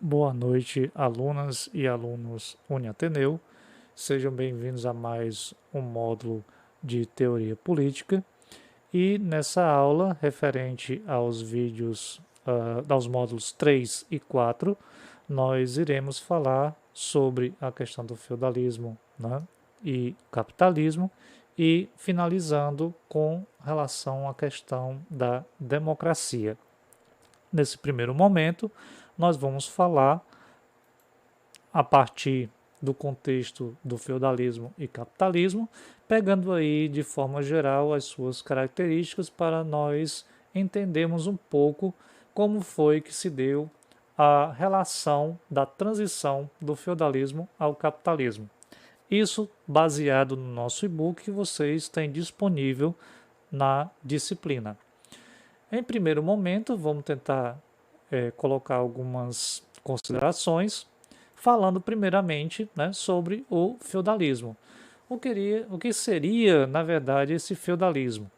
Boa noite, alunas e alunos Uniateneu. Sejam bem-vindos a mais um módulo de Teoria Política. E nessa aula, referente aos vídeos, aos módulos 3 e 4, nós iremos falar sobre a questão do feudalismo, né, e capitalismo, e finalizando com relação à questão da democracia. Nesse primeiro momento, nós vamos falar a partir do contexto do feudalismo e capitalismo, pegando aí de forma geral as suas características para nós entendermos um pouco como foi que se deu a relação da transição do feudalismo ao capitalismo. Isso baseado no nosso e-book que vocês têm disponível na disciplina. Em primeiro momento, vamos tentar colocar algumas considerações, falando primeiramente, né, sobre o feudalismo. O que seria, na verdade, esse feudalismo?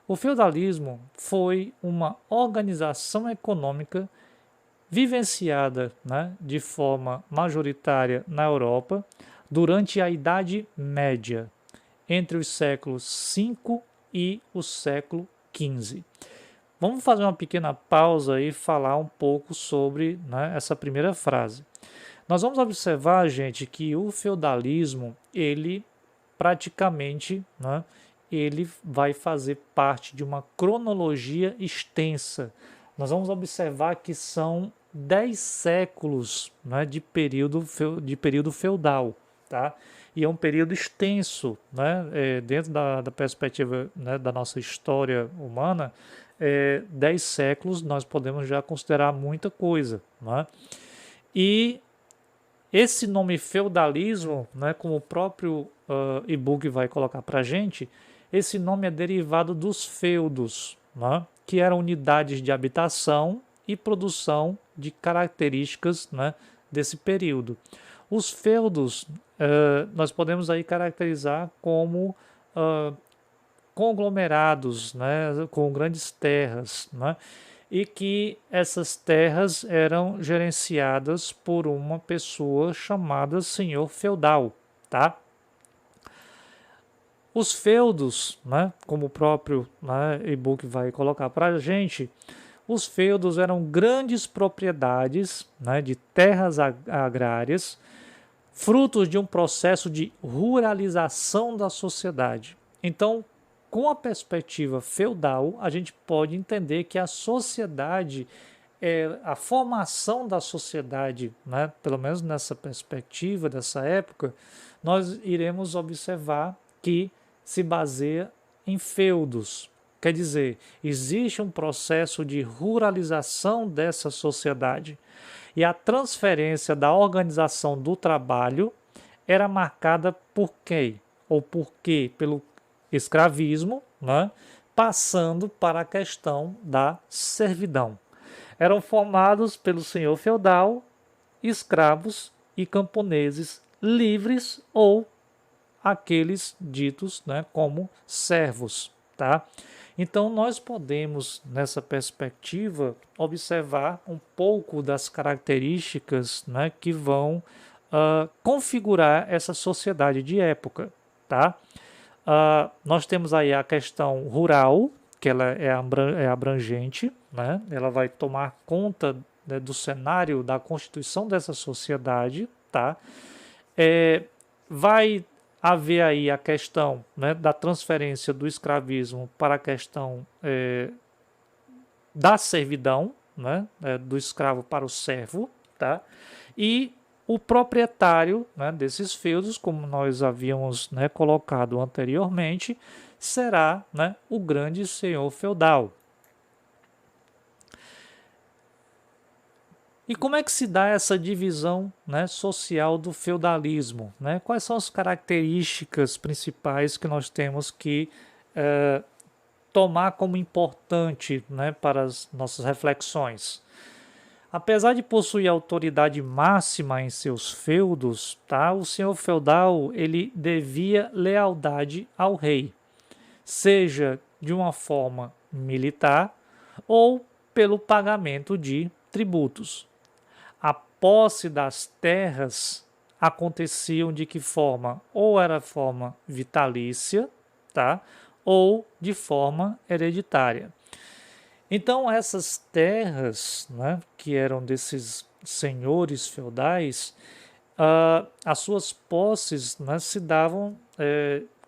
O feudalismo foi uma organização econômica vivenciada, né, de forma majoritária na Europa durante a Idade Média, entre os séculos V e o século XV. Vamos fazer uma pequena pausa e falar um pouco sobre, né, essa primeira frase. Nós vamos observar, gente, que o feudalismo, ele praticamente, né, ele vai fazer parte de uma cronologia extensa. Nós vamos observar que são 10 séculos, né, de período feudal, tá? E é um período extenso, né, dentro da perspectiva, né, da nossa história humana. 10 séculos nós podemos já considerar muita coisa, né? E esse nome feudalismo, né, como o próprio e-book vai colocar para a gente, esse nome é derivado dos feudos, né, que eram unidades de habitação e produção de características, né, desse período. Os feudos nós podemos aí caracterizar como conglomerados, né, com grandes terras, né, e que essas terras eram gerenciadas por uma pessoa chamada senhor feudal, tá? Os feudos, né, como o próprio, né, e-book vai colocar para a gente, os feudos eram grandes propriedades, né, de terras agrárias, frutos de um processo de ruralização da sociedade. Então, com a perspectiva feudal, a gente pode entender que a sociedade, a formação da sociedade, né, pelo menos nessa perspectiva dessa época, nós iremos observar que se baseia em feudos. Quer dizer, existe um processo de ruralização dessa sociedade e a transferência da organização do trabalho era marcada por quê? Ou por quê? Pelo escravismo, né? Passando para a questão da servidão. Eram formados pelo senhor feudal, escravos e camponeses livres ou aqueles ditos, né, como servos, tá? Então nós podemos nessa perspectiva observar um pouco das características, né, que vão configurar essa sociedade de época, tá? Nós temos aí a questão rural, que ela é abrangente, né? Ela vai tomar conta, né, do cenário da constituição dessa sociedade, tá? Vai haver aí a questão, né, da transferência do escravismo para a questão da servidão, né, do escravo para o servo, tá? E o proprietário, né, desses feudos, como nós havíamos, né, colocado anteriormente, será, né, o grande senhor feudal. E como é que se dá essa divisão, né, social do feudalismo? Né? Quais são as características principais que nós temos que tomar como importante, né, para as nossas reflexões? Apesar de possuir autoridade máxima em seus feudos, tá, o senhor feudal ele devia lealdade ao rei, seja de uma forma militar ou pelo pagamento de tributos. a posse das terras aconteciam de que forma? Ou era forma vitalícia, tá? Ou de forma hereditária. Então, essas terras, né, que eram desses senhores feudais, as suas posses, né, se davam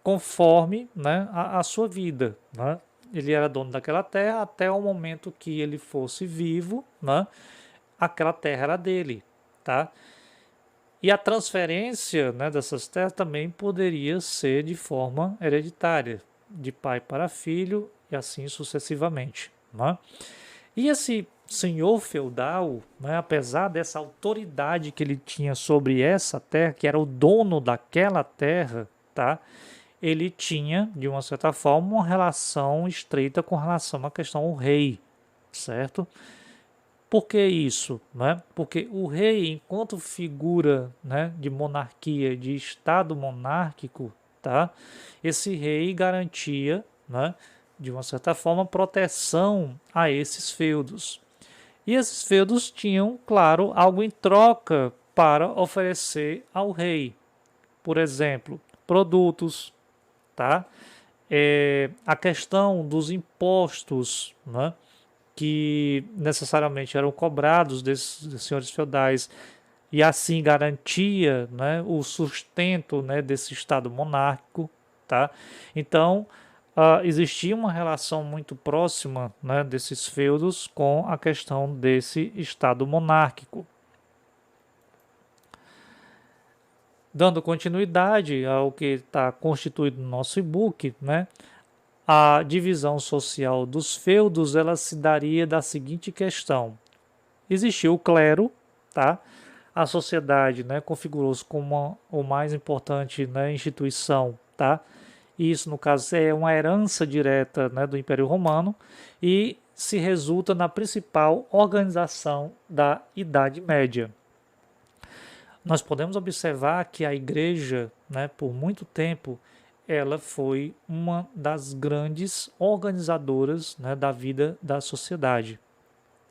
conforme, né, a sua vida. Né? Ele era dono daquela terra até o momento que ele fosse vivo, né, aquela terra era dele. Tá? E a transferência, né, dessas terras também poderia ser de forma hereditária, de pai para filho e assim sucessivamente. Né? E esse senhor feudal, né, apesar dessa autoridade que ele tinha sobre essa terra, que era o dono daquela terra, tá? Ele tinha, de uma certa forma, uma relação estreita com relação à questão do rei, certo? Por que isso? Né? Porque o rei, enquanto figura, né, de monarquia, de estado monárquico, tá? Esse rei garantia, né, de uma certa forma, proteção a esses feudos. E esses feudos tinham, claro, algo em troca para oferecer ao rei. Por exemplo, produtos, tá? A questão dos impostos, né? Que necessariamente eram cobrados desses senhores feudais e assim garantia, né, o sustento, né, desse estado monárquico, tá? Então, existia uma relação muito próxima, né, desses feudos com a questão desse estado monárquico. Dando continuidade ao que está constituído no nosso e-book, né, a divisão social dos feudos ela se daria da seguinte questão: existiu o clero, tá? A sociedade, né, configurou-se como o mais importante, né, instituição, tá? Isso, no caso, é uma herança direta, né, do Império Romano e se resulta na principal organização da Idade Média. Nós podemos observar que a Igreja, né, por muito tempo, ela foi uma das grandes organizadoras, né, da vida da sociedade.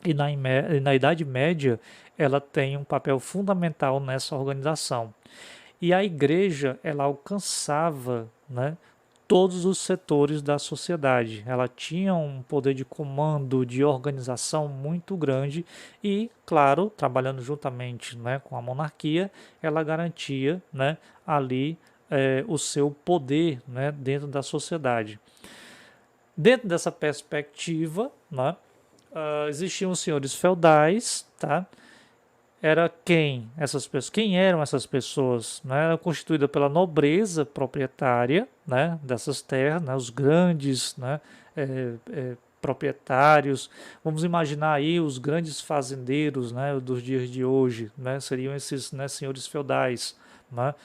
E na Idade Média, ela tem um papel fundamental nessa organização. E a igreja, ela alcançava, né, todos os setores da sociedade. Ela tinha um poder de comando, de organização muito grande e, claro, trabalhando juntamente, né, com a monarquia, ela garantia, né, ali o seu poder, né, dentro da sociedade. Dentro dessa perspectiva, né, existiam os senhores feudais, tá? Era essas pessoas? Quem eram essas pessoas? Né? Era constituída pela nobreza proprietária, né, dessas terras, né, os grandes, né, proprietários. Vamos imaginar aí os grandes fazendeiros, né, dos dias de hoje, né, seriam esses, né, senhores feudais, né,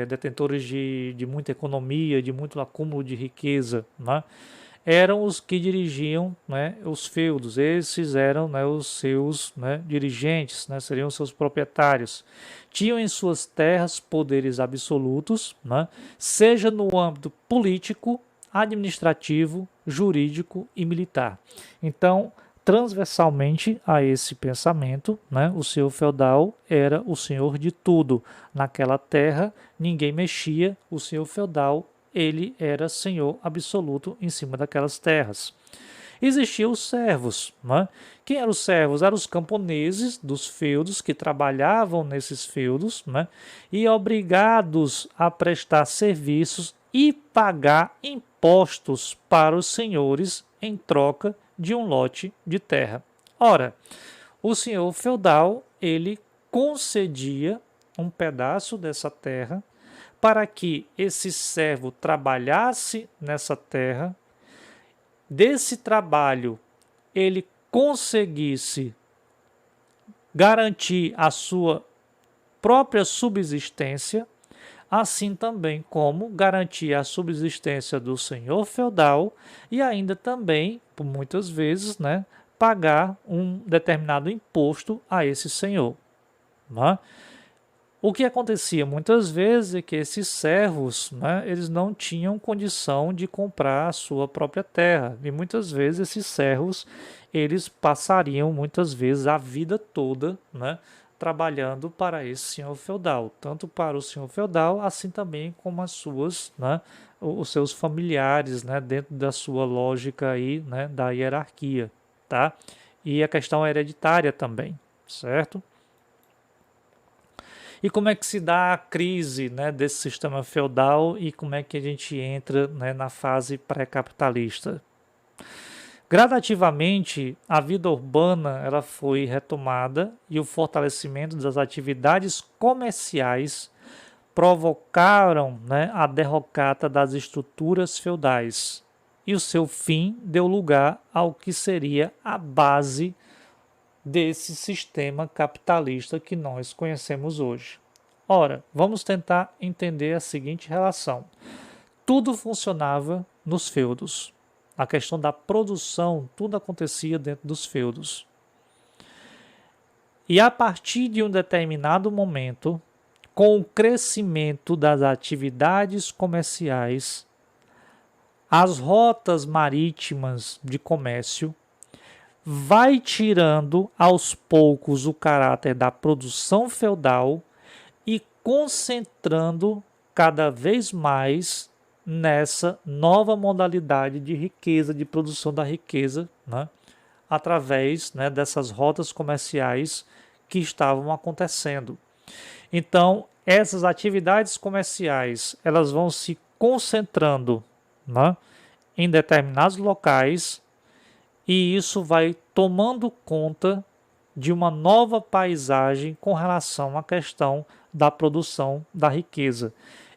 detentores de muita economia, de muito acúmulo de riqueza, né? Eram os que dirigiam, né, os feudos. Esses eram, né, os seus, né, dirigentes, né, seriam os seus proprietários. Tinham em suas terras poderes absolutos, né, seja no âmbito político, administrativo, jurídico e militar. Então, transversalmente a esse pensamento, né, o senhor feudal era o senhor de tudo. Naquela terra, ninguém mexia, o senhor feudal ele era senhor absoluto em cima daquelas terras. Existiam os servos. Né? Quem eram os servos? Eram os camponeses dos feudos que trabalhavam nesses feudos, né? E obrigados a prestar serviços e pagar impostos para os senhores em troca de um lote de terra. Ora, o senhor feudal ele concedia um pedaço dessa terra para que esse servo trabalhasse nessa terra, desse trabalho ele conseguisse garantir a sua própria subsistência, assim também como garantir a subsistência do senhor feudal e ainda também, por muitas vezes, né, pagar um determinado imposto a esse senhor. Né? O que acontecia muitas vezes é que esses servos, né, eles não tinham condição de comprar a sua própria terra. E muitas vezes esses servos, eles passariam muitas vezes a vida toda, né, trabalhando para esse senhor feudal, tanto para o senhor feudal, assim também como as suas, né, os seus familiares, né, dentro da sua lógica aí, né, da hierarquia, tá? E a questão hereditária também, certo? E como é que se dá a crise, né, desse sistema feudal e como é que a gente entra, né, na fase pré-capitalista? Gradativamente, a vida urbana ela foi retomada e o fortalecimento das atividades comerciais provocaram, né, a derrocata das estruturas feudais. E o seu fim deu lugar ao que seria a base desse sistema capitalista que nós conhecemos hoje. Ora, vamos tentar entender a seguinte relação. Tudo funcionava nos feudos. A questão da produção, tudo acontecia dentro dos feudos. E a partir de um determinado momento, com o crescimento das atividades comerciais, as rotas marítimas de comércio vai tirando aos poucos o caráter da produção feudal e concentrando cada vez mais nessa nova modalidade de riqueza, de produção da riqueza, né, através, né, dessas rotas comerciais que estavam acontecendo. Então, essas atividades comerciais elas vão se concentrando, né, em determinados locais e isso vai tomando conta de uma nova paisagem com relação à questão da produção da riqueza.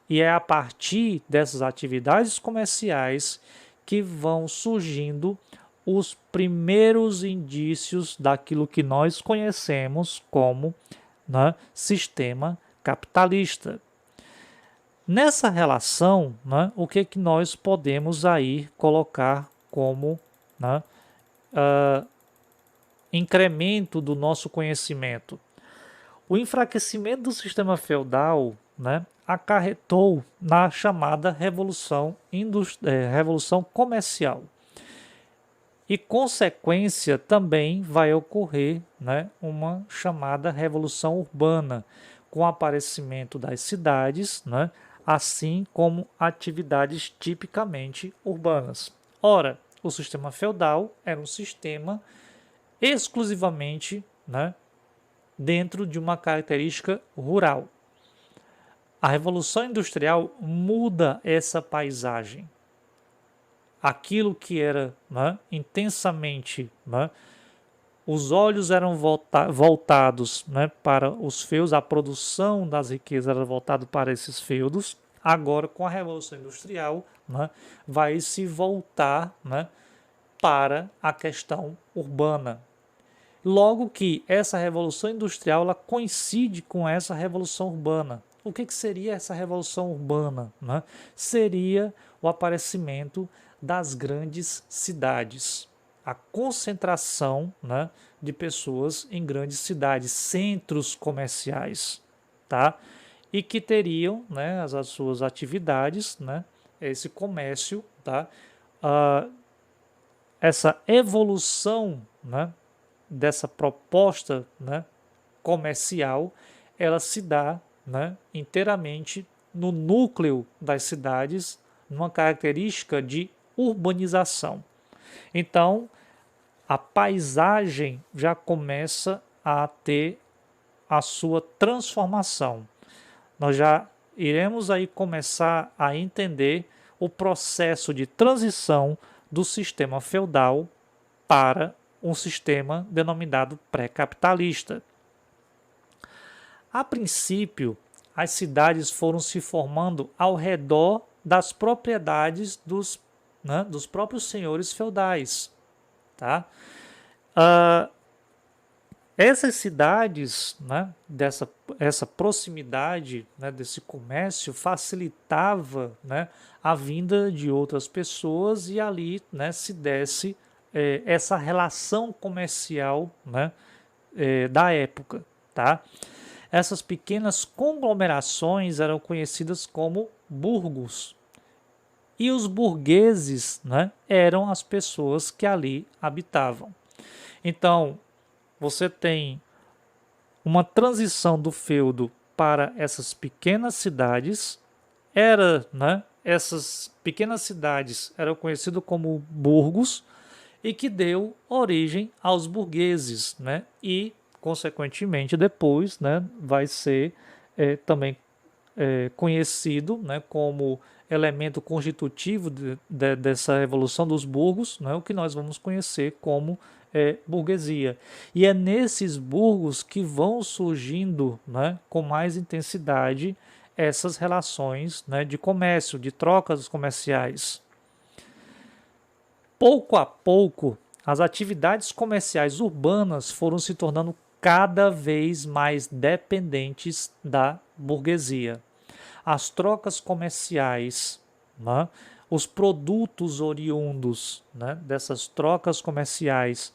E é a partir dessas atividades comerciais que vão surgindo os primeiros indícios daquilo que nós conhecemos como, né, sistema capitalista. Nessa relação, né, o que nós podemos aí colocar como, né, incremento do nosso conhecimento? O enfraquecimento do sistema feudal, né, acarretou na chamada Revolução Comercial. E consequência também vai ocorrer, né, uma chamada Revolução Urbana, com o aparecimento das cidades, né, assim como atividades tipicamente urbanas. Ora, o sistema feudal era um sistema exclusivamente, né, dentro de uma característica rural. A Revolução Industrial muda essa paisagem. Aquilo que era, né, intensamente, né, os olhos eram voltados, né, para os feudos, a produção das riquezas era voltada para esses feudos. Agora, com a Revolução Industrial, né, vai se voltar, né, para a questão urbana. Logo que essa Revolução Industrial ela coincide com essa Revolução Urbana. O que seria essa Revolução Urbana, né? Seria o aparecimento das grandes cidades, a concentração, né, de pessoas em grandes cidades, centros comerciais, tá? E que teriam, né, as suas atividades, né, esse comércio, tá? Essa evolução, né, dessa proposta, né, comercial, ela se dá, né, inteiramente no núcleo das cidades, numa característica de urbanização. Então, a paisagem já começa a ter a sua transformação. Nós já iremos aí começar a entender o processo de transição do sistema feudal para um sistema denominado pré-capitalista. A princípio, as cidades foram se formando ao redor das propriedades dos próprios senhores feudais. Tá? Essas cidades, né, essa proximidade, né, desse comércio facilitava, né, a vinda de outras pessoas e ali, né, se desse essa relação comercial, né, da época. Tá? Essas pequenas conglomerações eram conhecidas como burgos. E os burgueses, né, eram as pessoas que ali habitavam. Então, você tem uma transição do feudo para essas pequenas cidades. Essas pequenas cidades eram conhecidas como burgos e que deu origem aos burgueses, né? E, consequentemente, depois, né, vai ser também conhecido, né, como elemento constitutivo dessa evolução dos burgos, né, o que nós vamos conhecer como burguesia. E é nesses burgos que vão surgindo, né, com mais intensidade essas relações, né, de comércio, de trocas comerciais. Pouco a pouco, as atividades comerciais urbanas foram se tornando cada vez mais dependentes da burguesia. As trocas comerciais, né, os produtos oriundos, né, dessas trocas comerciais,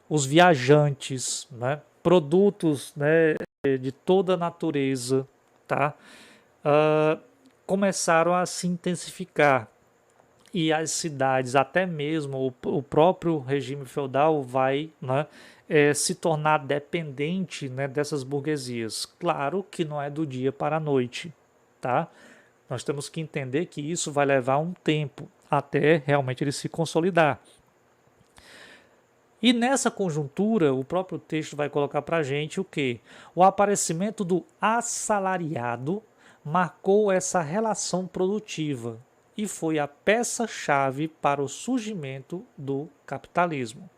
os viajantes, né, produtos, né, de toda a natureza, tá, começaram a se intensificar. E as cidades, até mesmo o próprio regime feudal vai, né, se tornar dependente, né, dessas burguesias. Claro que não é do dia para a noite, tá? Nós temos que entender que isso vai levar um tempo até realmente ele se consolidar. E nessa conjuntura, o próprio texto vai colocar para a gente o quê? O aparecimento do assalariado marcou essa relação produtiva e foi a peça-chave para o surgimento do capitalismo.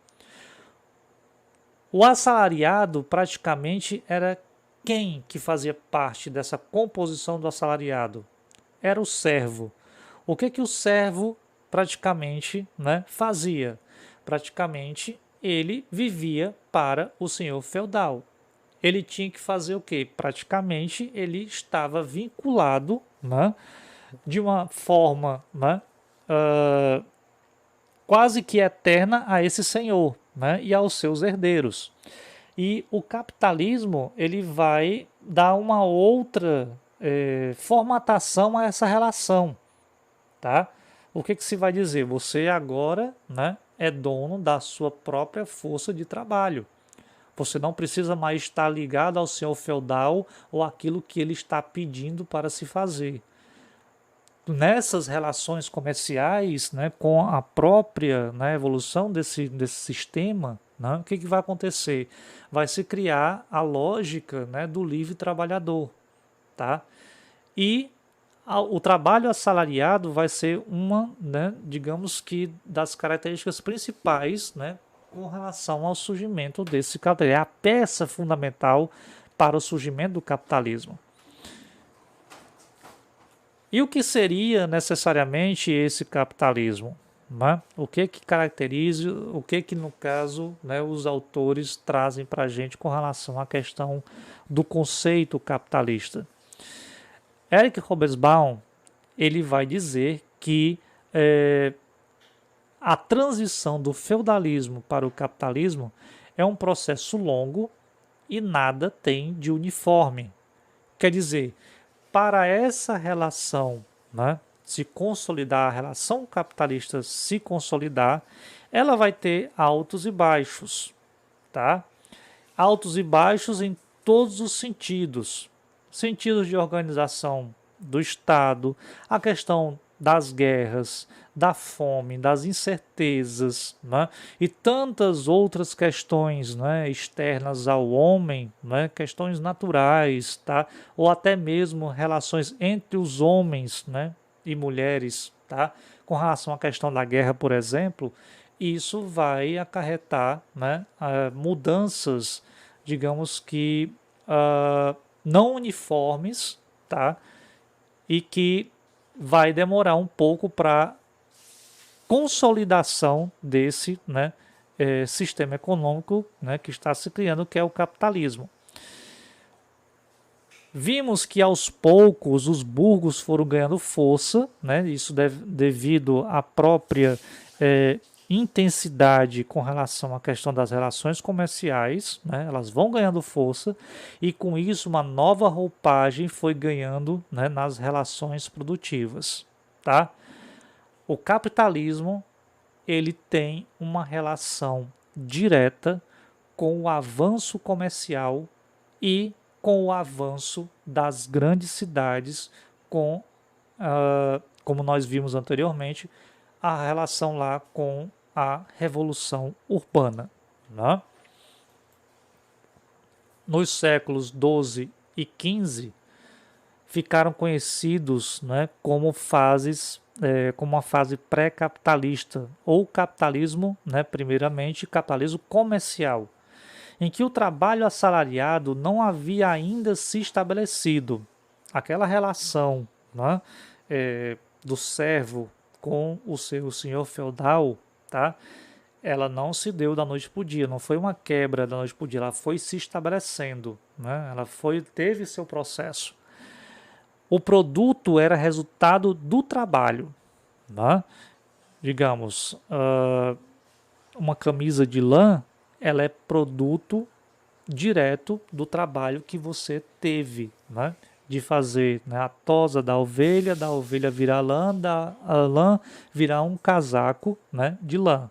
O assalariado praticamente era quem que fazia parte dessa composição do assalariado? Era o servo. O que o servo praticamente, né, fazia? Praticamente ele vivia para o senhor feudal. Ele tinha que fazer o quê? Praticamente ele estava vinculado, né, de uma forma, né, quase que eterna a esse senhor, né, e aos seus herdeiros. E o capitalismo ele vai dar uma outra formatação a essa relação, tá? O que se vai dizer? Você agora, né, é dono da sua própria força de trabalho. Você não precisa mais estar ligado ao senhor feudal ou aquilo que ele está pedindo para se fazer. Nessas relações comerciais, né, com a própria, né, evolução desse sistema, né, o que vai acontecer? Vai se criar a lógica, né, do livre trabalhador. Tá? E o trabalho assalariado vai ser uma, né, digamos que, das características principais, né, com relação ao surgimento desse capitalismo. É a peça fundamental para o surgimento do capitalismo. E o que seria necessariamente esse capitalismo? Né? O que caracteriza, o que no caso, né, os autores trazem para a gente com relação à questão do conceito capitalista? Eric Hobsbawm ele vai dizer que a transição do feudalismo para o capitalismo é um processo longo e nada tem de uniforme. Quer dizer, para essa relação, né, se consolidar, a relação capitalista se consolidar, ela vai ter altos e baixos, tá? Altos e baixos em todos os sentidos. Sentidos de organização do Estado, a questão das guerras, da fome, das incertezas, né? E tantas outras questões, né, externas ao homem, né, questões naturais, tá? Ou até mesmo relações entre os homens, né, e mulheres, tá? Com relação à questão da guerra, por exemplo, isso vai acarretar, né, mudanças, digamos que não uniformes, tá? E que vai demorar um pouco para consolidação desse, né, sistema econômico, né, que está se criando, que é o capitalismo. Vimos que aos poucos os burgos foram ganhando força, né, isso devido à própria intensidade com relação à questão das relações comerciais, né, elas vão ganhando força e com isso uma nova roupagem foi ganhando, né, nas relações produtivas, tá? O capitalismo ele tem uma relação direta com o avanço comercial e com o avanço das grandes cidades, com, como nós vimos anteriormente, a relação lá com a Revolução Urbana. Né? Nos séculos XII e XV, ficaram conhecidos, né, como fases, como uma fase pré-capitalista, ou capitalismo, né, primeiramente capitalismo comercial, em que o trabalho assalariado não havia ainda se estabelecido. Aquela relação, né, do servo com o seu senhor feudal, tá? Ela não se deu da noite para o dia, não foi uma quebra da noite para o dia, ela foi se estabelecendo, né? Teve seu processo. O produto era resultado do trabalho, né? Digamos, uma camisa de lã, ela é produto direto do trabalho que você teve, né? De fazer, né, a tosa da ovelha virar lã, da lã virar um casaco, né, de lã.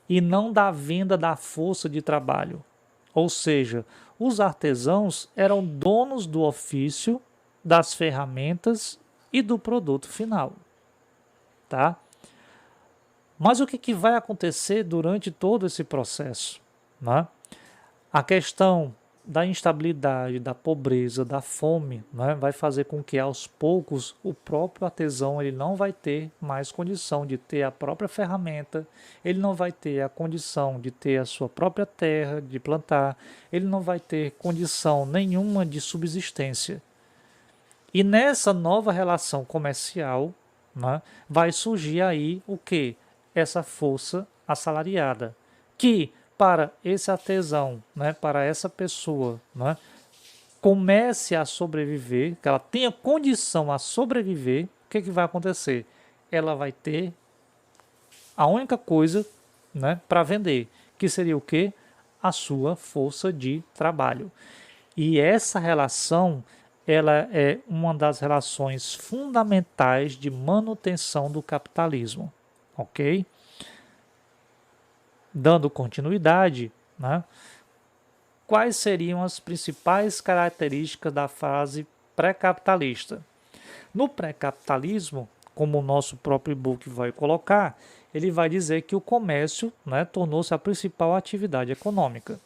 E não da venda da força de trabalho. Ou seja, os artesãos eram donos do ofício, das ferramentas e do produto final, tá? Mas o que vai acontecer durante todo esse processo, né? A questão da instabilidade, da pobreza, da fome, né, vai fazer com que aos poucos o próprio artesão ele não vai ter mais condição de ter a própria ferramenta, ele não vai ter a condição de ter a sua própria terra, de plantar, ele não vai ter condição nenhuma de subsistência. E nessa nova relação comercial, né, vai surgir aí o que? Essa força assalariada, que para esse artesão, né, para essa pessoa, né, comece a sobreviver, que ela tenha condição a sobreviver, o que vai acontecer? Ela vai ter a única coisa, né, para vender, que seria o quê? A sua força de trabalho. E essa relação, ela é uma das relações fundamentais de manutenção do capitalismo, ok? Dando continuidade, né? Quais seriam as principais características da fase pré-capitalista? No pré-capitalismo, como o nosso próprio e-book vai colocar, ele vai dizer que o comércio, né, tornou-se a principal atividade econômica,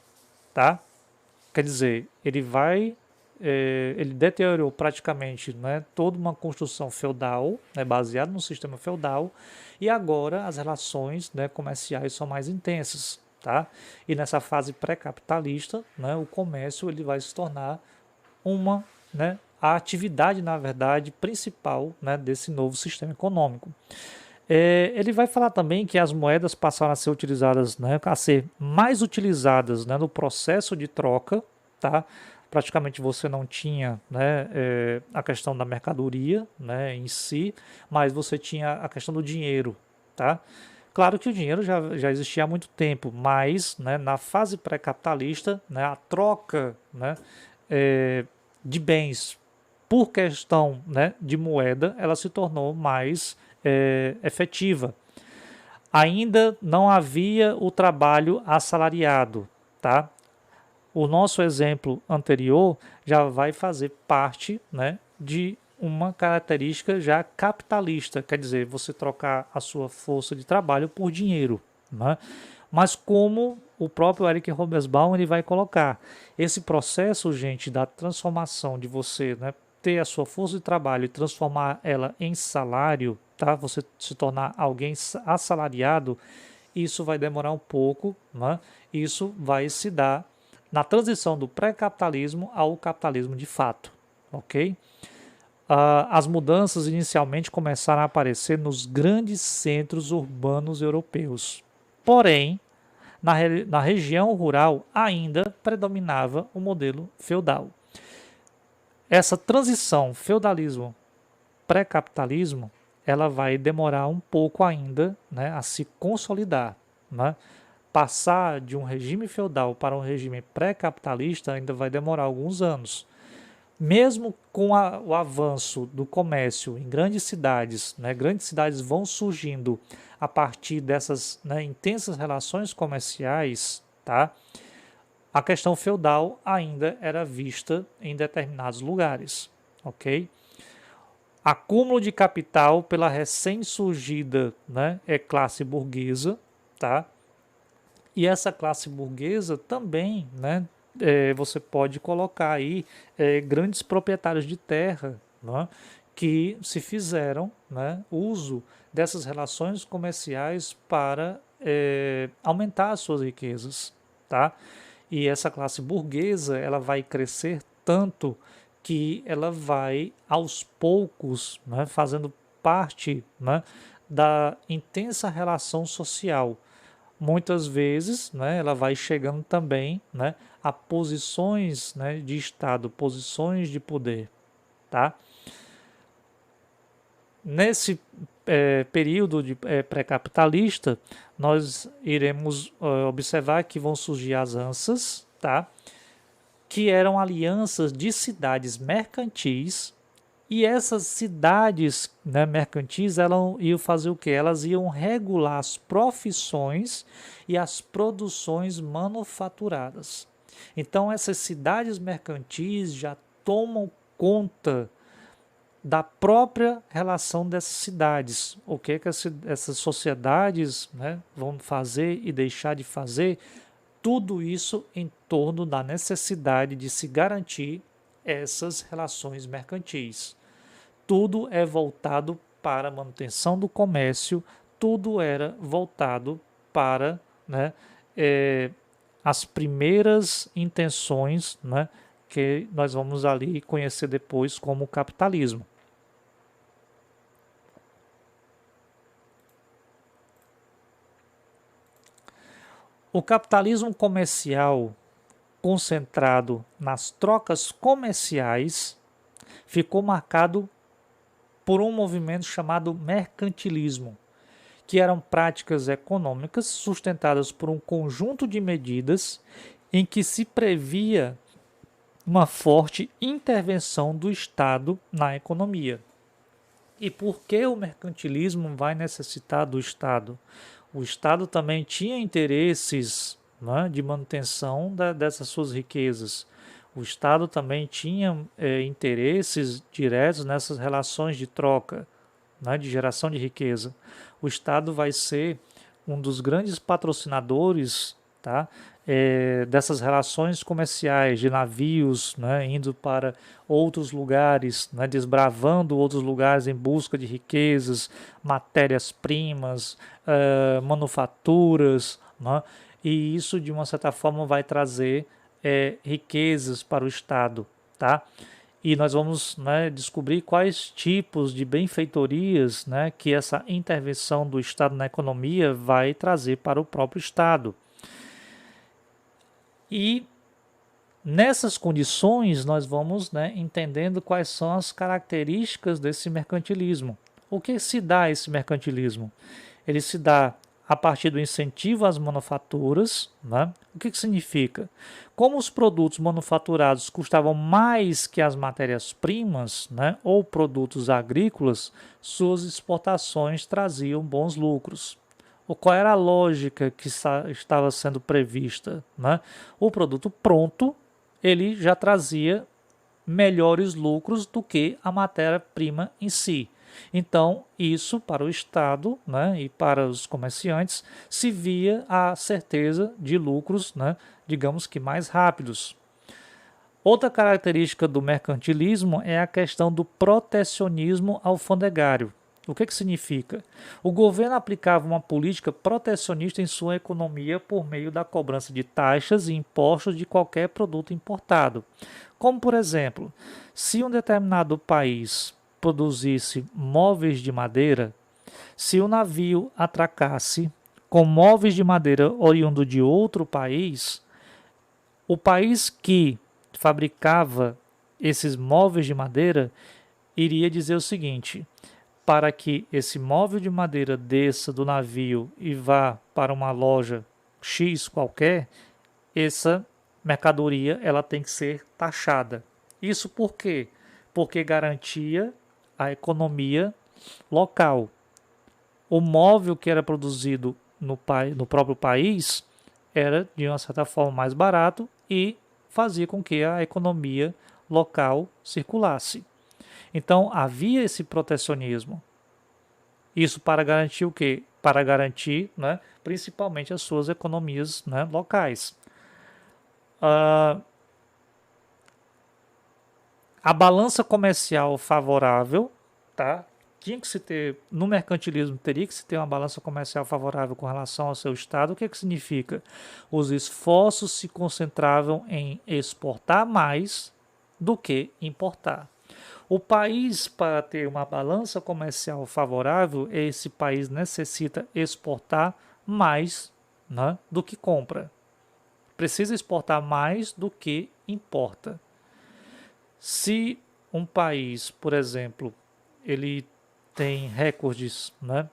tá? Quer dizer, ele deteriorou praticamente, né, toda uma construção feudal, né, baseada no sistema feudal, e agora as relações, né, comerciais são mais intensas, tá? E nessa fase pré-capitalista, né, o comércio ele vai se tornar uma, né, a atividade, na verdade, principal, né, desse novo sistema econômico. Ele vai falar também que as moedas passaram a ser utilizadas, né, a ser mais utilizadas, né, no processo de troca, tá? Praticamente você não tinha, né, a questão da mercadoria, né, em si, mas você tinha a questão do dinheiro, tá? Claro que o dinheiro já existia há muito tempo, mas, né, na fase pré-capitalista, né, a troca, né, de bens por questão, né, de moeda, ela se tornou mais efetiva. Ainda não havia o trabalho assalariado, tá? O nosso exemplo anterior já vai fazer parte, né, de uma característica já capitalista, quer dizer, você trocar a sua força de trabalho por dinheiro, né? Mas como o próprio Eric Hobsbawm ele vai colocar, esse processo, gente, da transformação de você, né, ter a sua força de trabalho e transformar ela em salário, tá? Você se tornar alguém assalariado, isso vai demorar um pouco, né? Isso vai se dar na transição do pré-capitalismo ao capitalismo de fato, ok? As mudanças inicialmente começaram a aparecer nos grandes centros urbanos europeus. Porém, na região rural ainda predominava o modelo feudal. Essa transição feudalismo pré-capitalismo, ela vai demorar um pouco ainda, né, a se consolidar, né? Passar de um regime feudal para um regime pré-capitalista ainda vai demorar alguns anos. Mesmo com o avanço do comércio em grandes cidades, né, grandes cidades vão surgindo a partir dessas, né, intensas relações comerciais, tá? a questão feudal ainda era vista em determinados lugares, ok? Acúmulo de capital pela recém-surgida, né, classe burguesa, tá? E essa classe burguesa também, né, você pode colocar aí grandes proprietários de terra, né, que se fizeram, né, uso dessas relações comerciais para aumentar as suas riquezas, tá? E essa classe burguesa, ela vai crescer tanto que ela vai aos poucos, né, fazendo parte, né, da intensa relação social. Muitas vezes, né, ela vai chegando também, né, a posições, né, de Estado, posições de poder, tá? Nesse período de pré-capitalista, nós iremos observar que vão surgir as ANSAs, tá? Que eram alianças de cidades mercantis, e essas cidades, né, mercantis, elas iam fazer o quê? Elas iam regular as profissões e as produções manufaturadas. Então, essas cidades mercantis já tomam conta da própria relação dessas cidades. O que é que essas sociedades, né, vão fazer e deixar de fazer? Tudo isso em torno da necessidade de se garantir essas relações mercantis. Tudo é voltado para a manutenção do comércio, tudo era voltado para, né, as primeiras intenções, né, que nós vamos ali conhecer depois como capitalismo. O capitalismo comercial, concentrado nas trocas comerciais, ficou marcado por um movimento chamado mercantilismo, que eram práticas econômicas sustentadas por um conjunto de medidas em que se previa uma forte intervenção do Estado na economia. E por que o mercantilismo vai necessitar do Estado? O Estado também tinha interesses, né, de manutenção dessas suas riquezas. O Estado também tinha interesses diretos nessas relações de troca, né, de geração de riqueza. O Estado vai ser um dos grandes patrocinadores, tá, dessas relações comerciais, de navios, né, indo para outros lugares, né, desbravando outros lugares em busca de riquezas, matérias-primas, manufaturas, né, e isso de uma certa forma vai trazer riquezas para o Estado, tá? E nós vamos, né, descobrir quais tipos de benfeitorias, né, que essa intervenção do Estado na economia vai trazer para o próprio Estado. E nessas condições nós vamos, né, entendendo quais são as características desse mercantilismo. O que se dá esse mercantilismo? Ele se dá a partir do incentivo às manufaturas, né? O que significa? Como os produtos manufaturados custavam mais que as matérias-primas, né, ou produtos agrícolas, suas exportações traziam bons lucros. Qual era a lógica que estava sendo prevista, né? O produto pronto, ele já trazia melhores lucros do que a matéria-prima em si. Então, isso para o Estado, né, e para os comerciantes se via a certeza de lucros, né, digamos que mais rápidos. Outra característica do mercantilismo é a questão do protecionismo alfandegário. O que significa? O governo aplicava uma política protecionista em sua economia por meio da cobrança de taxas e impostos de qualquer produto importado. Como, por exemplo, se um determinado país produzisse móveis de madeira, se o navio atracasse com móveis de madeira oriundo de outro país, o país que fabricava esses móveis de madeira iria dizer o seguinte: para que esse móvel de madeira desça do navio e vá para uma loja X qualquer, essa mercadoria ela tem que ser taxada. Isso por quê? Porque garantia a economia local. O móvel que era produzido no próprio país era de uma certa forma mais barato e fazia com que a economia local circulasse. Então havia esse protecionismo. Isso para garantir o quê? Para garantir, né, principalmente as suas economias, né, locais. Uh, a balança comercial favorável, tá? Tinha que se ter, no mercantilismo teria que se ter uma balança comercial favorável com relação ao seu estado. O que significa? Os esforços se concentravam em exportar mais do que importar. O país, para ter uma balança comercial favorável, esse país necessita exportar mais, né, do que compra. Precisa exportar mais do que importa. Se um país, por exemplo, ele tem recordes, né,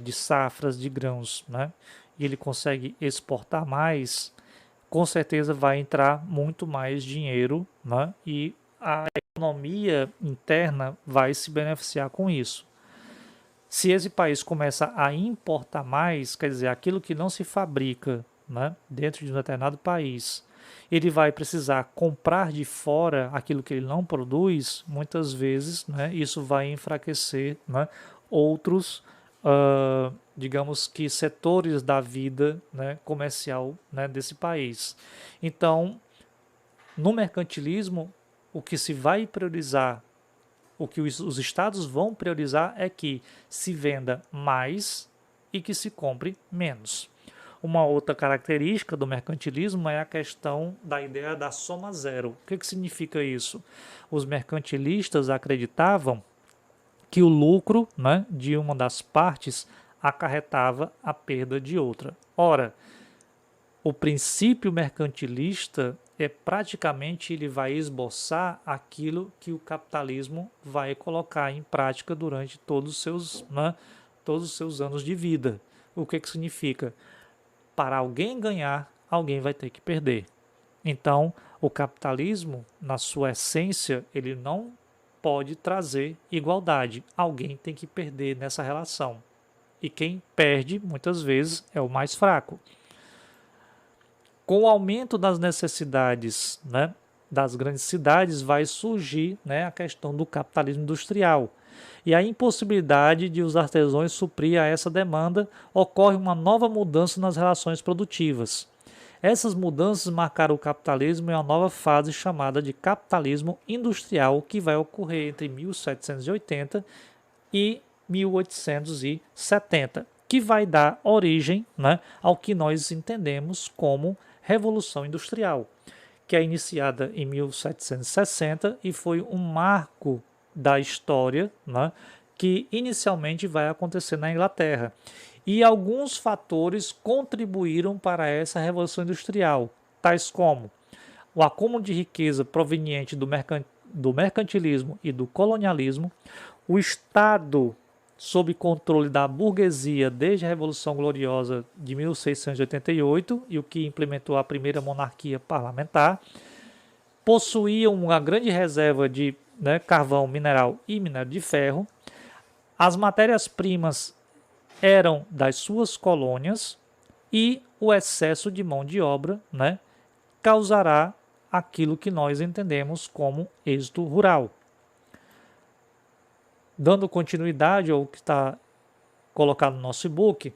de safras de grãos, né, e ele consegue exportar mais, com certeza vai entrar muito mais dinheiro, né, e a economia interna vai se beneficiar com isso. Se esse país começa a importar mais, quer dizer, aquilo que não se fabrica, né, dentro de um determinado país, ele vai precisar comprar de fora aquilo que ele não produz, muitas vezes, né, isso vai enfraquecer, né, outros, digamos que setores da vida, né, comercial, né, desse país. Então, no mercantilismo, o que se vai priorizar, o que os estados vão priorizar é que se venda mais e que se compre menos. Uma outra característica do mercantilismo é a questão da ideia da soma zero. O que significa isso? Os mercantilistas acreditavam que o lucro, né, de uma das partes acarretava a perda de outra. Ora, o princípio mercantilista é praticamente ele vai esboçar aquilo que o capitalismo vai colocar em prática durante todos os seus anos de vida. O que significa? Para alguém ganhar, alguém vai ter que perder. Então, o capitalismo, na sua essência, ele não pode trazer igualdade. Alguém tem que perder nessa relação. E quem perde, muitas vezes, é o mais fraco. Com o aumento das necessidades, né, das grandes cidades, vai surgir, né, a questão do capitalismo industrial. E a impossibilidade de os artesãos suprir a essa demanda, ocorre uma nova mudança nas relações produtivas. Essas mudanças marcaram o capitalismo em uma nova fase chamada de capitalismo industrial, que vai ocorrer entre 1780 e 1870, que vai dar origem, né, ao que nós entendemos como Revolução Industrial, que é iniciada em 1760 e foi um marco da história, né, que inicialmente vai acontecer na Inglaterra. E alguns fatores contribuíram para essa Revolução Industrial, tais como o acúmulo de riqueza proveniente do mercantilismo e do colonialismo, o Estado sob controle da burguesia desde a Revolução Gloriosa de 1688 e o que implementou a primeira monarquia parlamentar, possuía uma grande reserva de, né, carvão, mineral e minério de ferro. As matérias-primas eram das suas colônias e o excesso de mão de obra, né, causará aquilo que nós entendemos como êxodo rural. Dando continuidade ao que está colocado no nosso e-book,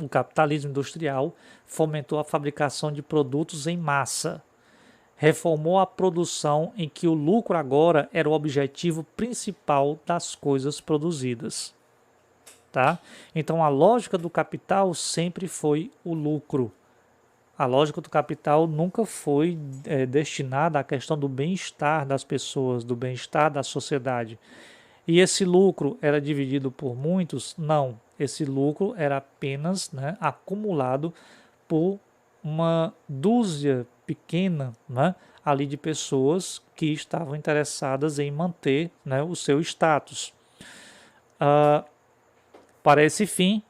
o capitalismo industrial fomentou a fabricação de produtos em massa, reformou a produção em que o lucro agora era o objetivo principal das coisas produzidas. Tá? Então a lógica do capital sempre foi o lucro. A lógica do capital nunca foi destinada à questão do bem-estar das pessoas, do bem-estar da sociedade. E esse lucro era dividido por muitos? Não. Esse lucro era apenas, né, acumulado por uma dúzia pequena, né, ali de pessoas que estavam interessadas em manter, né, o seu status. Para esse fim,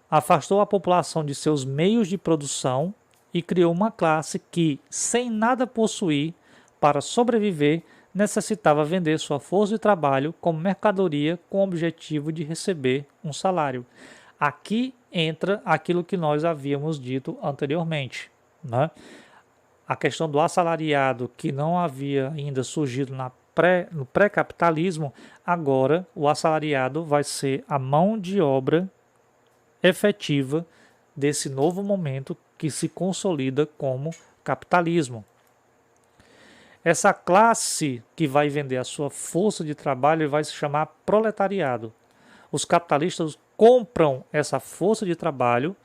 afastou a população de seus meios de produção e criou uma classe que, sem nada possuir, para sobreviver, necessitava vender sua força de trabalho como mercadoria com o objetivo de receber um salário. Aqui entra aquilo que nós havíamos dito anteriormente, né? a questão do assalariado, que não havia ainda surgido no pré-capitalismo, agora o assalariado vai ser a mão de obra efetiva desse novo momento que se consolida como capitalismo. Essa classe que vai vender a sua força de trabalho vai se chamar proletariado. Os capitalistas compram essa força de trabalho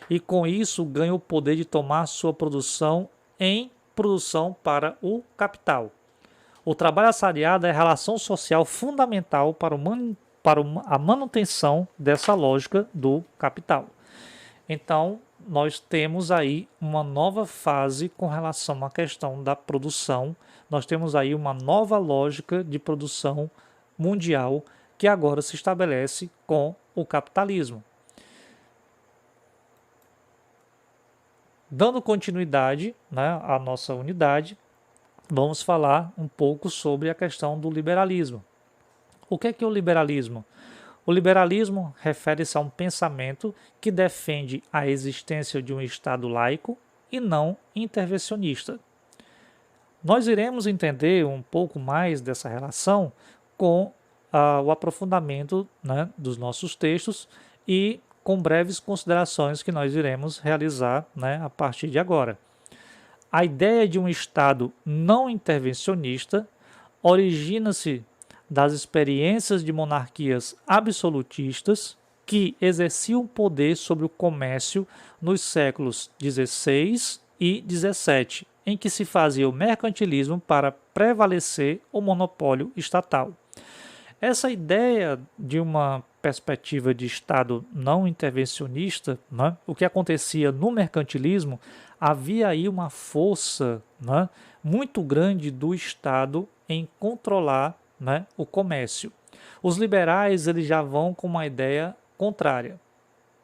e com isso ganham o poder de tomar sua produção em produção para o capital. O trabalho assalariado é a relação social fundamental para a manutenção dessa lógica do capital. Então, nós temos aí uma nova fase com relação à questão da produção. Nós temos aí uma nova lógica de produção mundial que agora se estabelece com o capitalismo. Dando continuidade, né, à nossa unidade, vamos falar um pouco sobre a questão do liberalismo. O que é o liberalismo? O liberalismo refere-se a um pensamento que defende a existência de um Estado laico e não intervencionista. Nós iremos entender um pouco mais dessa relação com o aprofundamento, né, dos nossos textos e com breves considerações que nós iremos realizar, né, a partir de agora. A ideia de um Estado não intervencionista origina-se das experiências de monarquias absolutistas que exerciam poder sobre o comércio nos séculos XVI e XVII, em que se fazia o mercantilismo para prevalecer o monopólio estatal. Essa ideia de uma perspectiva de Estado não intervencionista, né, o que acontecia no mercantilismo, havia aí uma força, né, muito grande do Estado em controlar, né, o comércio. Os liberais eles já vão com uma ideia contrária.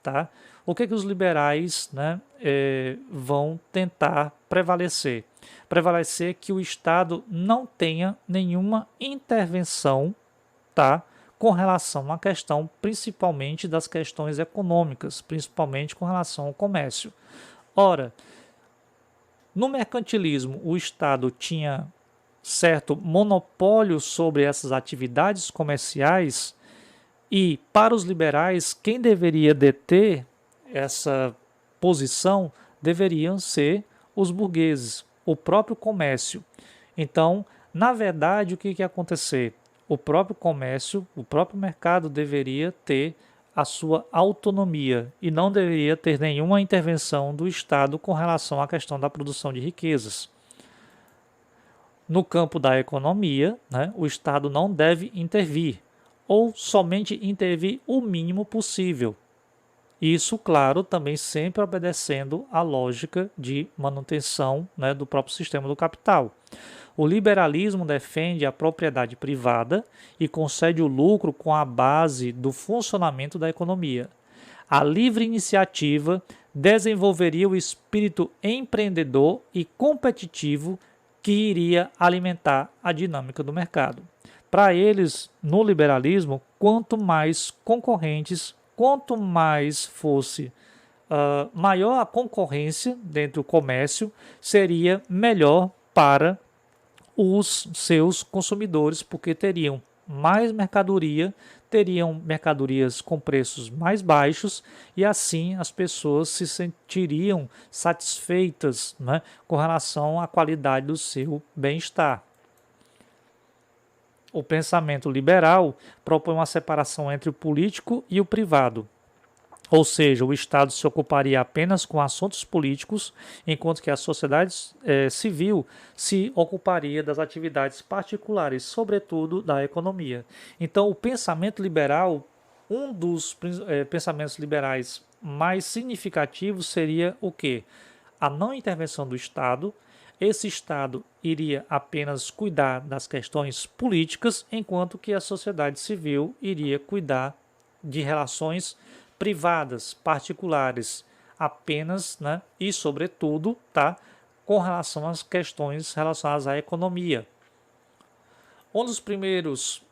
Tá? O que os liberais, né, vão tentar prevalecer? Prevalecer que o Estado não tenha nenhuma intervenção, tá, com relação à questão, principalmente das questões econômicas, principalmente com relação ao comércio. Ora, no mercantilismo, o Estado tinha certo monopólio sobre essas atividades comerciais e, para os liberais, quem deveria deter essa posição deveriam ser os burgueses, o próprio comércio. Então, na verdade, o que ia acontecer? O próprio comércio, o próprio mercado deveria ter a sua autonomia e não deveria ter nenhuma intervenção do Estado com relação à questão da produção de riquezas. No campo da economia, né, o Estado não deve intervir, ou somente intervir o mínimo possível. Isso, claro, também sempre obedecendo à lógica de manutenção, né, do próprio sistema do capital. O liberalismo defende a propriedade privada e concede o lucro com a base do funcionamento da economia. A livre iniciativa desenvolveria o espírito empreendedor e competitivo que iria alimentar a dinâmica do mercado. Para eles, no liberalismo, quanto mais concorrentes, quanto mais fosse maior a concorrência dentro do comércio, seria melhor para os seus consumidores, porque teriam mais mercadoria, teriam mercadorias com preços mais baixos e assim as pessoas se sentiriam satisfeitas, né, com relação à qualidade do seu bem-estar. O pensamento liberal propõe uma separação entre o político e o privado. Ou seja, o Estado se ocuparia apenas com assuntos políticos, enquanto que a sociedade civil se ocuparia das atividades particulares, sobretudo da economia. Então, o pensamento liberal, um dos pensamentos liberais mais significativos seria o quê? A não intervenção do Estado. Esse Estado iria apenas cuidar das questões políticas, enquanto que a sociedade civil iria cuidar de relações privadas, particulares, apenas, né, e sobretudo, tá, com relação às questões relacionadas à economia. Um dos primeiros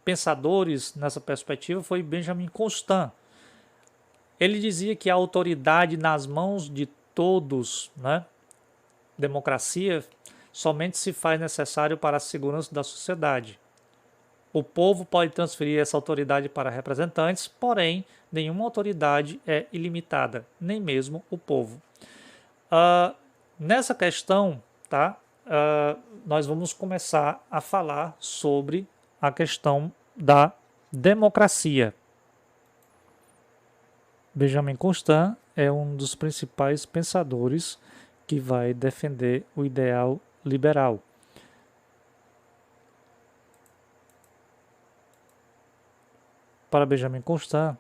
pensadores nessa perspectiva foi Benjamin Constant. Ele dizia que a autoridade nas mãos de todos, né, democracia somente se faz necessário para a segurança da sociedade. O povo pode transferir essa autoridade para representantes, porém, nenhuma autoridade é ilimitada, nem mesmo o povo. Nessa questão, tá? Nós vamos começar a falar sobre a questão da democracia. Benjamin Constant é um dos principais pensadores que vai defender o ideal liberal. Para Benjamin Constant,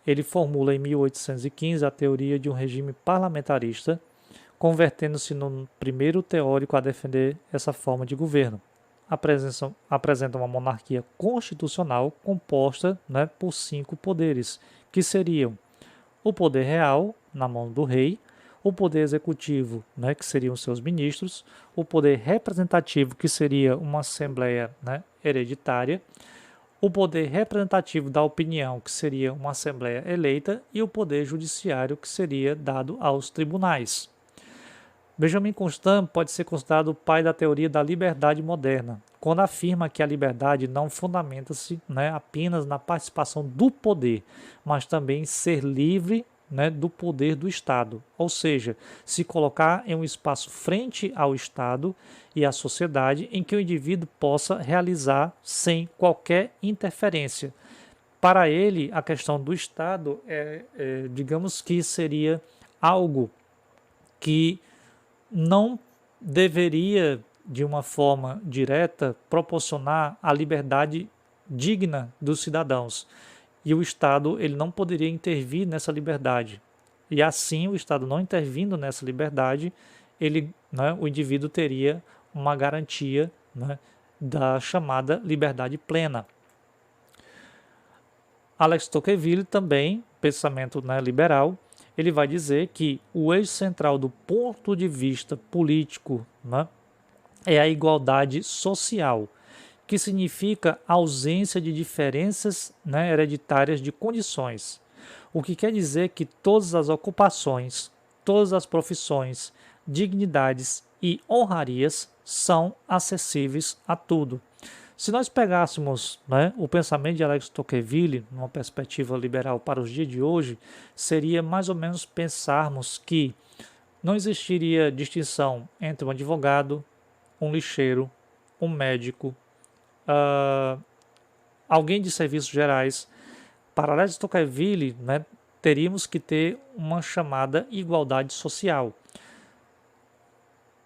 ele formula em 1815 a teoria de um regime parlamentarista, convertendo-se no primeiro teórico a defender essa forma de governo. Apresenta uma monarquia constitucional composta, né, por 5 poderes, que seriam o poder real, na mão do rei, o poder executivo, né, que seriam seus ministros, o poder representativo, que seria uma assembleia, né, hereditária, o poder representativo da opinião, que seria uma assembleia eleita, e o poder judiciário, que seria dado aos tribunais. Benjamin Constant pode ser considerado o pai da teoria da liberdade moderna, quando afirma que a liberdade não fundamenta-se, né, apenas na participação do poder, mas também ser livre, né, do poder do Estado, ou seja, se colocar em um espaço frente ao Estado e à sociedade em que o indivíduo possa realizar sem qualquer interferência. Para ele, a questão do Estado digamos que seria algo que não deveria, de uma forma direta, proporcionar a liberdade digna dos cidadãos. E o Estado ele não poderia intervir nessa liberdade. E assim, o Estado não intervindo nessa liberdade, né, o indivíduo teria uma garantia, né, da chamada liberdade plena. Alex Tocqueville também, pensamento, né, liberal, ele vai dizer que o eixo central do ponto de vista político, né, é a igualdade social, que significa ausência de diferenças, né, hereditárias de condições. O que quer dizer que todas as ocupações, todas as profissões, dignidades e honrarias são acessíveis a tudo. Se nós pegássemos, né, o pensamento de Alex Tocqueville, numa perspectiva liberal para os dias de hoje, seria mais ou menos pensarmos que não existiria distinção entre um advogado, um lixeiro, um médico, alguém de serviços gerais. Para Alex Tocqueville, né, teríamos que ter uma chamada igualdade social.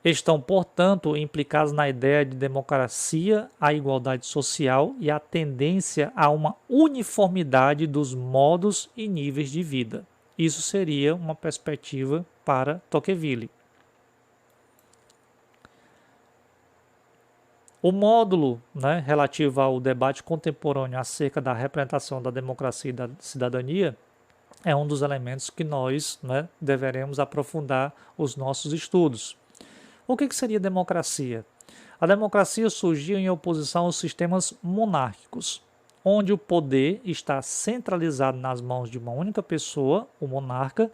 Estão, portanto, implicados na ideia de democracia, a igualdade social e a tendência a uma uniformidade dos modos e níveis de vida. Isso seria uma perspectiva para Tocqueville. O módulo, né, relativo ao debate contemporâneo acerca da representação da democracia e da cidadania é um dos elementos que nós, né, deveremos aprofundar os nossos estudos. O que seria democracia? A democracia surgiu em oposição aos sistemas monárquicos, onde o poder está centralizado nas mãos de uma única pessoa, o monarca,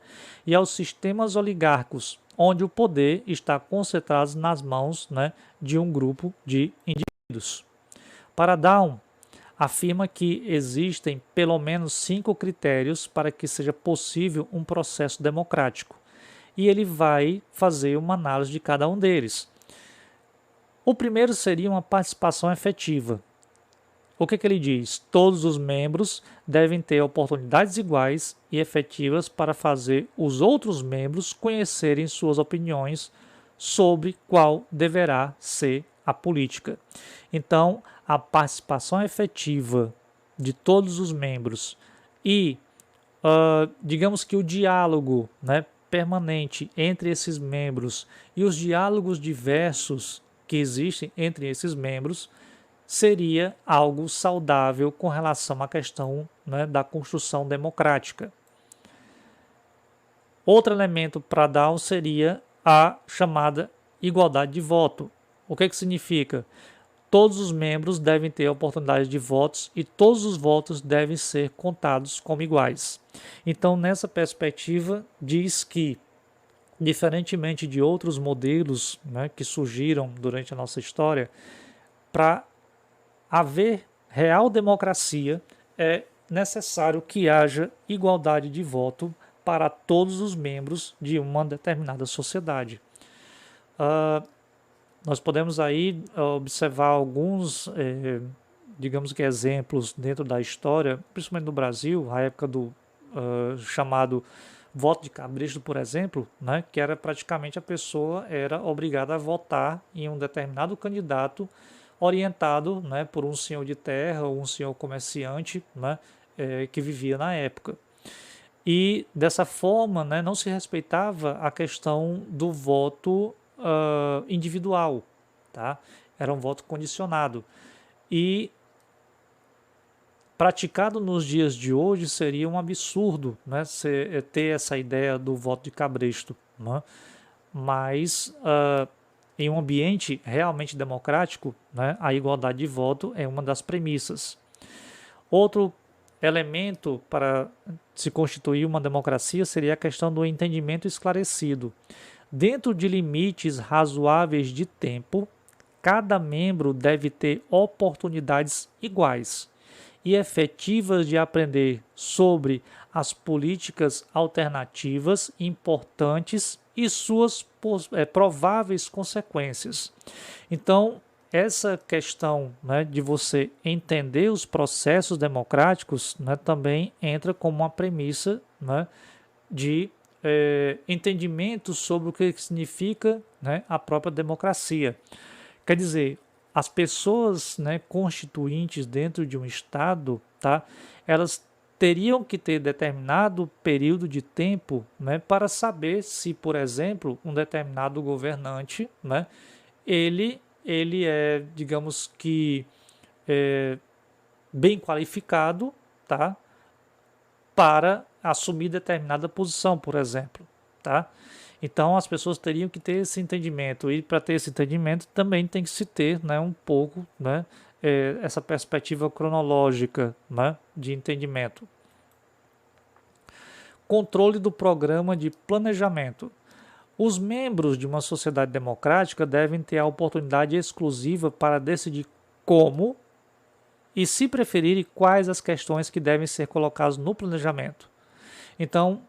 e aos sistemas oligárquicos, onde o poder está concentrado nas mãos, né, de um grupo de indivíduos. Para Down, afirma que existem pelo menos 5 critérios para que seja possível um processo democrático, e ele vai fazer uma análise de cada um deles. O primeiro seria uma participação efetiva. O que ele diz? Todos os membros devem ter oportunidades iguais e efetivas para fazer os outros membros conhecerem suas opiniões sobre qual deverá ser a política. Então, a participação efetiva de todos os membros e, digamos que o diálogo, né, permanente entre esses membros e os diálogos diversos que existem entre esses membros seria algo saudável com relação à questão, né, da construção democrática. Outro elemento para Down seria a chamada igualdade de voto. O que significa? Todos os membros devem ter oportunidade de votos e todos os votos devem ser contados como iguais. Então, nessa perspectiva, diz que diferentemente de outros modelos, né, que surgiram durante a nossa história, para haver real democracia é necessário que haja igualdade de voto para todos os membros de uma determinada sociedade. Uh, Nós podemos aí observar alguns, digamos que exemplos dentro da história, principalmente no Brasil, a época do chamado voto de cabresto, por exemplo, né, que era praticamente a pessoa era obrigada a votar em um determinado candidato orientado, né, por um senhor de terra ou um senhor comerciante, né, que vivia na época. E dessa forma, né, não se respeitava a questão do voto individual, tá? Era um voto condicionado. E praticado nos dias de hoje seria um absurdo, né, ter essa ideia do voto de cabresto, né? Mas em um ambiente realmente democrático, né, a igualdade de voto é uma das premissas. Outro elemento para se constituir uma democracia seria a questão do entendimento esclarecido. Dentro de limites razoáveis de tempo, cada membro deve ter oportunidades iguais e efetivas de aprender sobre as políticas alternativas importantes e suas prováveis consequências. Então, essa questão, né, de você entender os processos democráticos, né, também entra como uma premissa, né, de entendimento sobre o que significa, né, a própria democracia. Quer dizer, as pessoas, né, constituintes dentro de um Estado, tá, elas teriam que ter determinado período de tempo, né, para saber se, por exemplo, um determinado governante, né, ele é, digamos que, bem qualificado, tá, para assumir determinada posição, por exemplo, tá? Então as pessoas teriam que ter esse entendimento e para ter esse entendimento também tem que se ter, né, um pouco, né, essa perspectiva cronológica, né, de entendimento. Controle do programa de planejamento. Os membros de uma sociedade democrática devem ter a oportunidade exclusiva para decidir como e, se preferirem, quais as questões que devem ser colocadas no planejamento. Então,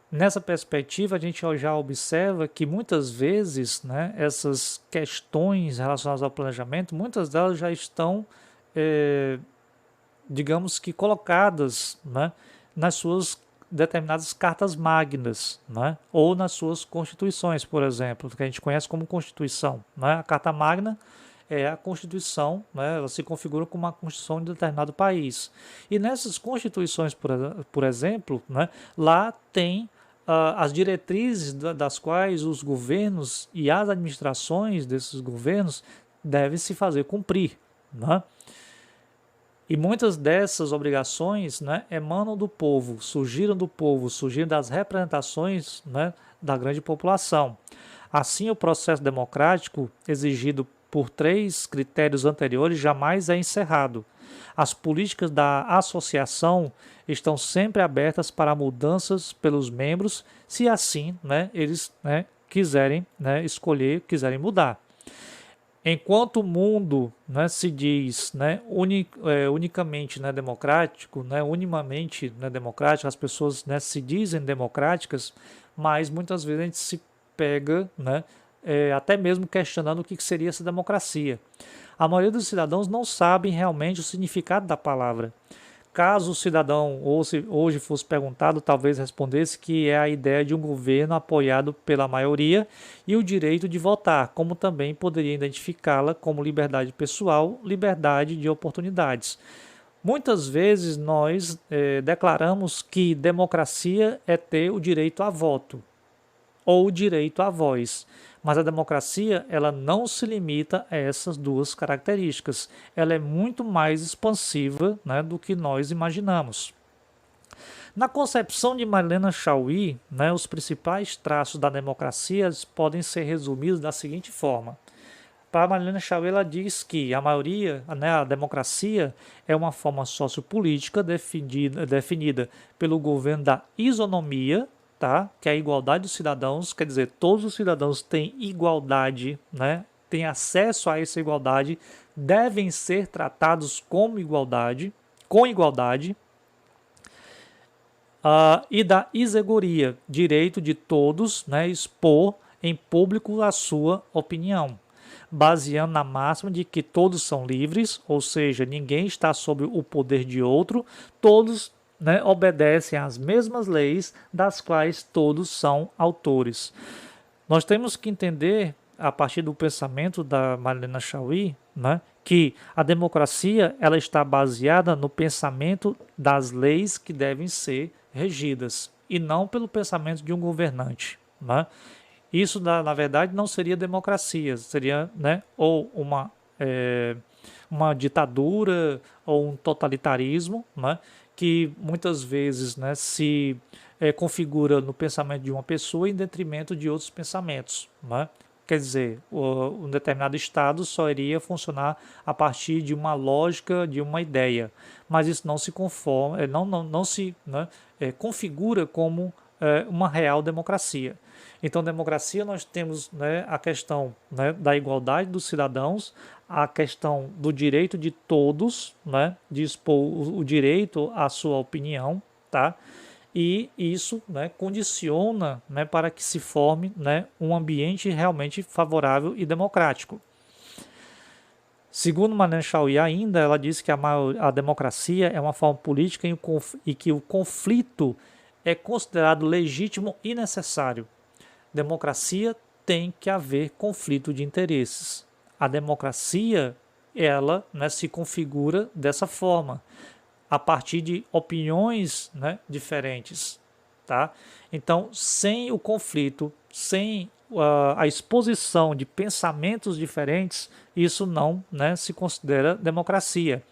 nessa perspectiva, a gente já observa que muitas vezes, né, essas questões relacionadas ao planejamento, muitas delas já estão, digamos que, colocadas, né, nas suas determinadas cartas magnas, né, ou nas suas constituições, por exemplo, que a gente conhece como Constituição. Né? A Carta Magna é a Constituição, né, ela se configura como uma Constituição de determinado país. E nessas constituições, por exemplo, né, lá tem as diretrizes das quais os governos e as administrações desses governos devem se fazer cumprir. Né? E muitas dessas obrigações, né, emanam do povo, surgiram das representações, né, da grande população. Assim, o processo democrático exigido por 3 critérios anteriores jamais é encerrado. As políticas da associação estão sempre abertas para mudanças pelos membros, se assim, né, eles, né, quiserem, né, escolher, quiserem mudar. Enquanto o mundo, né, se diz, né, unicamente, né, democrático, né, unimamente, né, democrático, as pessoas, né, se dizem democráticas, mas muitas vezes a gente se pega, né, até mesmo questionando o que seria essa democracia. A maioria dos cidadãos não sabem realmente o significado da palavra. Caso o cidadão hoje fosse perguntado, talvez respondesse que é a ideia de um governo apoiado pela maioria e o direito de votar, como também poderia identificá-la como liberdade pessoal, liberdade de oportunidades. Muitas vezes nós declaramos que democracia é ter o direito a voto ou o direito à voz. Mas a democracia, ela não se limita a essas duas características. Ela é muito mais expansiva, né, do que nós imaginamos. Na concepção de Marlene Chauí, né, os principais traços da democracia podem ser resumidos da seguinte forma. Para Marlene Chauí, ela diz que a maioria, né, a democracia é uma forma sociopolítica definida pelo governo da isonomia, tá? Que é a igualdade dos cidadãos, quer dizer, todos os cidadãos têm igualdade, né? Têm acesso a essa igualdade, devem ser tratados como igualdade, com igualdade, e da isegoria, direito de todos, né, expor em público a sua opinião, baseando na máxima de que todos são livres, ou seja, ninguém está sob o poder de outro, todos, né, obedecem às mesmas leis das quais todos são autores. Nós temos que entender, a partir do pensamento da Marlene Chauí, né, que a democracia ela está baseada no pensamento das leis que devem ser regidas e não pelo pensamento de um governante, né? Isso, na verdade, não seria democracia, seria, né, ou uma ditadura ou um totalitarismo, né, que muitas vezes, né, se configura no pensamento de uma pessoa em detrimento de outros pensamentos, né? Quer dizer, um determinado estado só iria funcionar a partir de uma lógica, de uma ideia, mas isso não se conforma, não se, né, configura como uma real democracia. Então, democracia nós temos, né, a questão, né, da igualdade dos cidadãos, a questão do direito de todos, né, de expor o direito à sua opinião, tá? E isso, né, condiciona, né, para que se forme, né, um ambiente realmente favorável e democrático. Segundo Manan Chauí ainda, ela diz que a democracia é uma forma política e que o conflito é considerado legítimo e necessário. Democracia tem que haver conflito de interesses. A democracia, ela, né, se configura dessa forma, a partir de opiniões, né, diferentes, tá? Então, sem o conflito, sem a exposição de pensamentos diferentes, isso não, né, se considera democracia.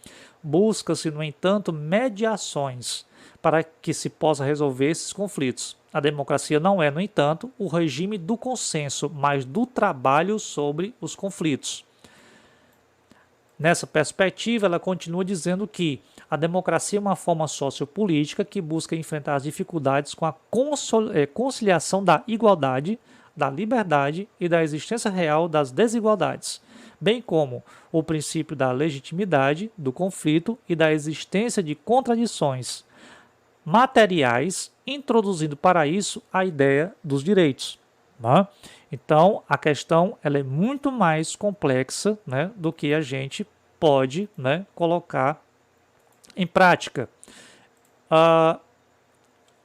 Busca-se, no entanto, mediações para que se possa resolver esses conflitos. A democracia não é, no entanto, o regime do consenso, mas do trabalho sobre os conflitos. Nessa perspectiva, ela continua dizendo que a democracia é uma forma sociopolítica que busca enfrentar as dificuldades com a conciliação da igualdade, da liberdade e da existência real das desigualdades, bem como o princípio da legitimidade, do conflito e da existência de contradições materiais, introduzindo para isso a ideia dos direitos. Né? Então, a questão ela é muito mais complexa, né, do que a gente pode, né, colocar em prática.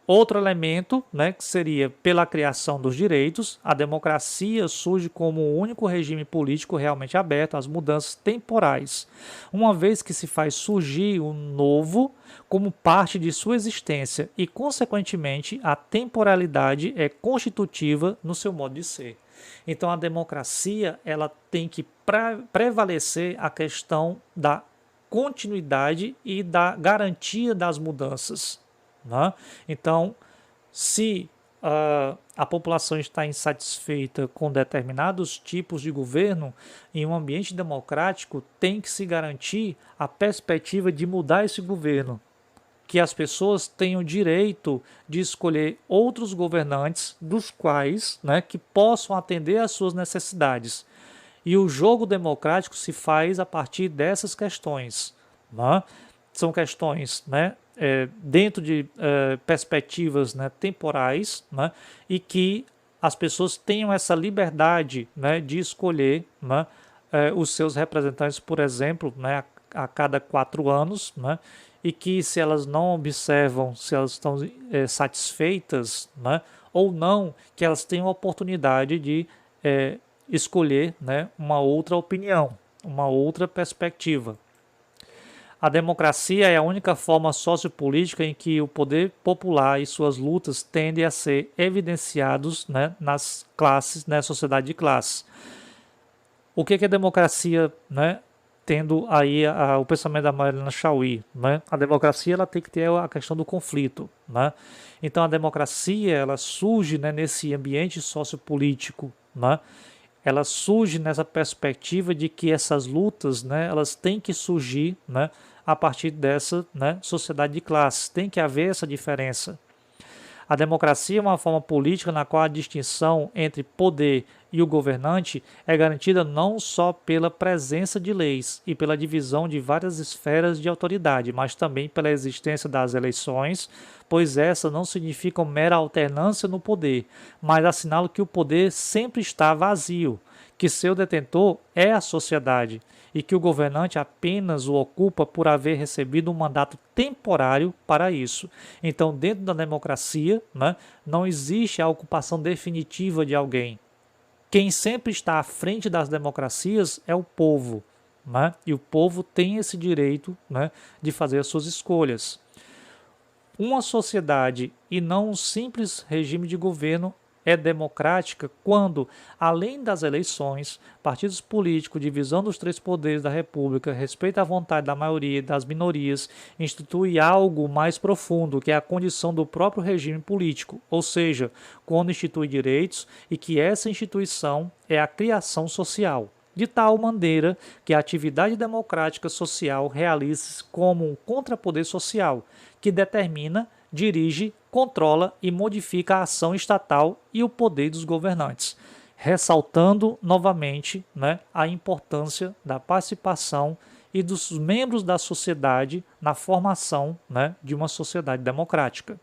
Outro elemento, né, que seria pela criação dos direitos, a democracia surge como o único regime político realmente aberto às mudanças temporais, uma vez que se faz surgir o novo como parte de sua existência e, consequentemente, a temporalidade é constitutiva no seu modo de ser. Então, a democracia ela tem que prevalecer a questão da continuidade e da garantia das mudanças. Né? Então, se a população está insatisfeita com determinados tipos de governo, em um ambiente democrático tem que se garantir a perspectiva de mudar esse governo, que as pessoas tenham o direito de escolher outros governantes dos quais, né, que possam atender às suas necessidades. E o jogo democrático se faz a partir dessas questões. Né? São questões, né, dentro de perspectivas, né, temporais, né, e que as pessoas tenham essa liberdade, né, de escolher, né, os seus representantes, por exemplo, né, a cada 4 anos, né, e que se elas não observam se elas estão satisfeitas, né, ou não, que elas tenham a oportunidade de escolher, né, uma outra opinião, uma outra perspectiva. A democracia é a única forma sociopolítica em que o poder popular e suas lutas tendem a ser evidenciados, né, nas classes, na sociedade de classes. O que é democracia, né? Tendo aí o pensamento da Marlene Chauí, né? A democracia ela tem que ter a questão do conflito, né? Então a democracia ela surge, né, nesse ambiente sociopolítico, né? Ela surge nessa perspectiva de que essas lutas, né, elas têm que surgir, né, a partir dessa, né, sociedade de classes. Tem que haver essa diferença. A democracia é uma forma política na qual a distinção entre poder e o governante é garantida não só pela presença de leis e pela divisão de várias esferas de autoridade, mas também pela existência das eleições, pois essas não significam mera alternância no poder, mas assinalam que o poder sempre está vazio, que seu detentor é a sociedade e que o governante apenas o ocupa por haver recebido um mandato temporário para isso. Então, dentro da democracia, né, não existe a ocupação definitiva de alguém. Quem sempre está à frente das democracias é o povo, né? E o povo tem esse direito, né, de fazer as suas escolhas. Uma sociedade e não um simples regime de governo é democrática quando, além das eleições, partidos políticos, divisão dos três poderes da República, respeito à vontade da maioria e das minorias, institui algo mais profundo, que é a condição do próprio regime político, ou seja, quando institui direitos e que essa instituição é a criação social, de tal maneira que a atividade democrática social realize-se como um contrapoder social, que determina, dirige, controla e modifica a ação estatal e o poder dos governantes, ressaltando novamente, né, a importância da participação e dos membros da sociedade na formação, né, de uma sociedade democrática.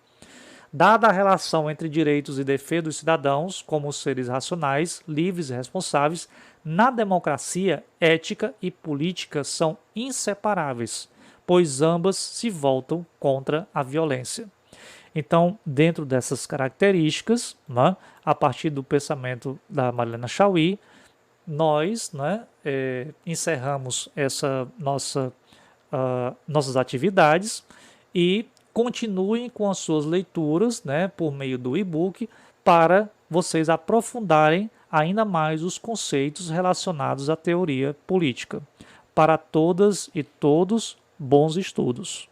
Dada a relação entre direitos e deveres dos cidadãos como seres racionais, livres e responsáveis, na democracia, ética e política são inseparáveis, pois ambas se voltam contra a violência. Então, dentro dessas características, né, a partir do pensamento da Mariana Chauí, nós, né, encerramos essa nossas atividades e continuem com as suas leituras, né, por meio do e-book, para vocês aprofundarem ainda mais os conceitos relacionados à teoria política. Para todas e todos, bons estudos.